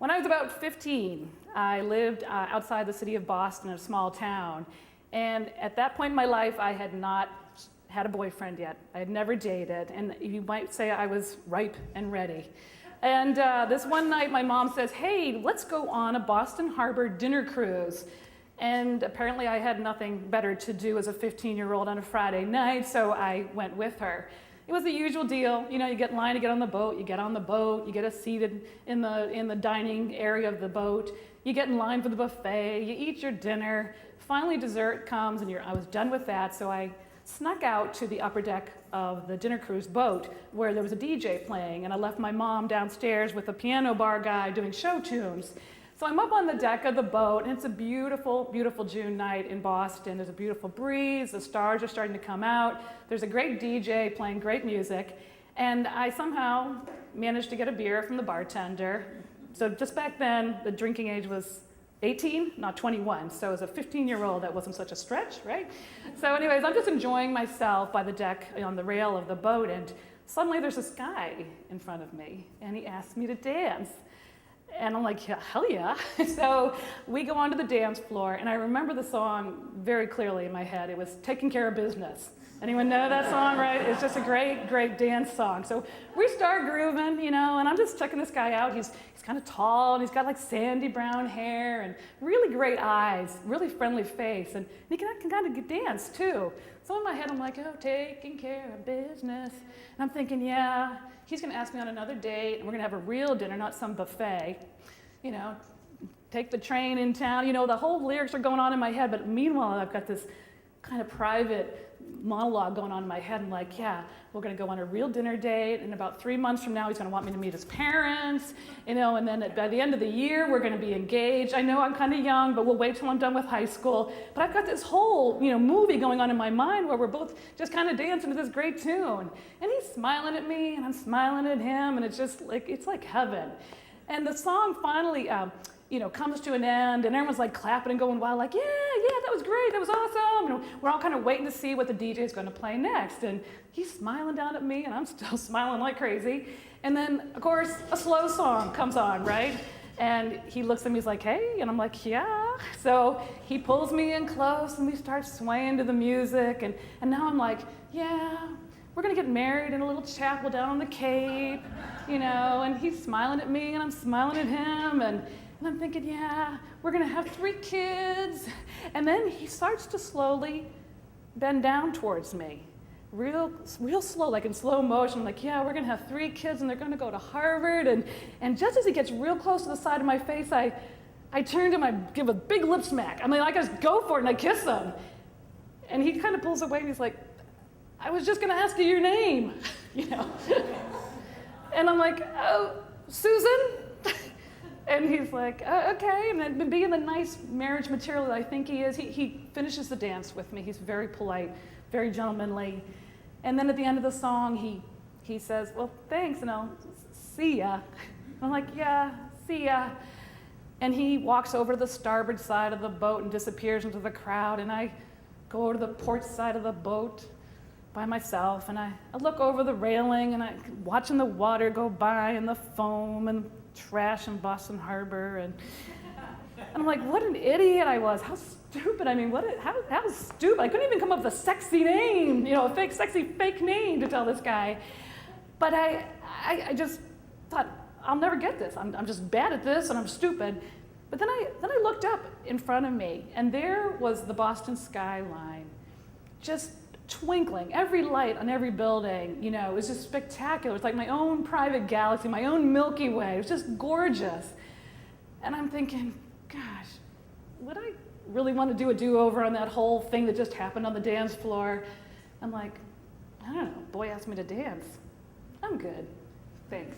When I was about 15, I lived outside the city of Boston in a small town. And at that point in my life, I had not had a boyfriend yet. I had never dated. And you might say I was ripe and ready. And this one night, my mom says, hey, let's go on a Boston Harbor dinner cruise. And apparently I had nothing better to do as a 15-year-old on a Friday night, so I went with her. It was the usual deal. You know, you get in line to get on the boat, you get on the boat, you get a seat in the dining area of the boat, you get in line for the buffet, you eat your dinner. Finally, dessert comes, and I was done with that, so I snuck out to the upper deck of the dinner cruise boat where there was a DJ playing, and I left my mom downstairs with a piano bar guy doing show tunes. So I'm up on the deck of the boat, and it's a beautiful, beautiful June night in Boston. There's a beautiful breeze, the stars are starting to come out, there's a great DJ playing great music, and I somehow managed to get a beer from the bartender. So just back then, the drinking age was 18, not 21, so as a 15-year-old, that wasn't such a stretch, right? So anyways, I'm just enjoying myself by the deck on the rail of the boat, and suddenly there's this guy in front of me, and he asked me to dance. And I'm like, yeah, hell yeah. So we go onto the dance floor, and I remember the song very clearly in my head. It was Taking Care of Business. Anyone know that song, right? It's just a great, great dance song. So we start grooving, you know, and I'm just checking this guy out. He's kind of tall, and he's got like sandy brown hair and really great eyes, really friendly face, and he can kind of dance too. So in my head, I'm like, oh, taking care of business. And I'm thinking, yeah, he's gonna ask me on another date, and we're gonna have a real dinner, not some buffet. You know, take the train in town. You know, the whole lyrics are going on in my head, but meanwhile, I've got this kind of private monologue going on in my head. I'm like, yeah, we're gonna go on a real dinner date, and about 3 months from now, he's gonna want me to meet his parents, you know, and then by the end of the year, we're gonna be engaged. I know I'm kind of young, but we'll wait till I'm done with high school. But I've got this whole, you know, movie going on in my mind where we're both just kind of dancing to this great tune. And he's smiling at me, and I'm smiling at him, and it's just like, it's like heaven. And the song finally, you know, comes to an end, and everyone's like clapping and going wild, like, yeah, that was great, that was awesome. And we're all kind of waiting to see what the DJ is going to play next. And he's smiling down at me, and I'm still smiling like crazy. And then, of course, a slow song comes on, right? And he looks at me, he's like, hey, and I'm like, yeah. So he pulls me in close, and we start swaying to the music. And now I'm like, yeah, we're gonna get married in a little chapel down on the Cape, you know, and he's smiling at me, and I'm smiling at him, and I'm thinking, yeah, we're gonna have 3 kids. And then he starts to slowly bend down towards me, real slow, like in slow motion, like, yeah, we're gonna have 3 kids, and they're gonna go to Harvard. And just as he gets real close to the side of my face, I turn to him, I give a big lip smack. I mean, I just go for it, and I kiss him. And he kind of pulls away, and he's like, I was just gonna ask you your name, you know. And I'm like, oh, Susan? And he's like, okay. And then being the nice marriage material that I think he is, he finishes the dance with me. He's very polite, very gentlemanly. And then at the end of the song, he says, well, thanks, and I'll see ya. I'm like, yeah, see ya. And he walks over to the starboard side of the boat and disappears into the crowd. And I go over to the port side of the boat by myself, and I look over the railing, and I'm watching the water go by, and the foam and trash in Boston Harbor, and I'm like, what an idiot I was. How stupid. I mean, how stupid. I couldn't even come up with a sexy name, you know, a sexy fake name to tell this guy. But I just thought, I'll never get this. I'm just bad at this, and I'm stupid. But then I looked up in front of me, and there was the Boston skyline, just twinkling, every light on every building, you know, it was just spectacular. It's like my own private galaxy, my own Milky Way. It was just gorgeous. And I'm thinking, gosh, would I really want to do a do-over on that whole thing that just happened on the dance floor? I'm like, I don't know, boy asked me to dance. I'm good. Thanks.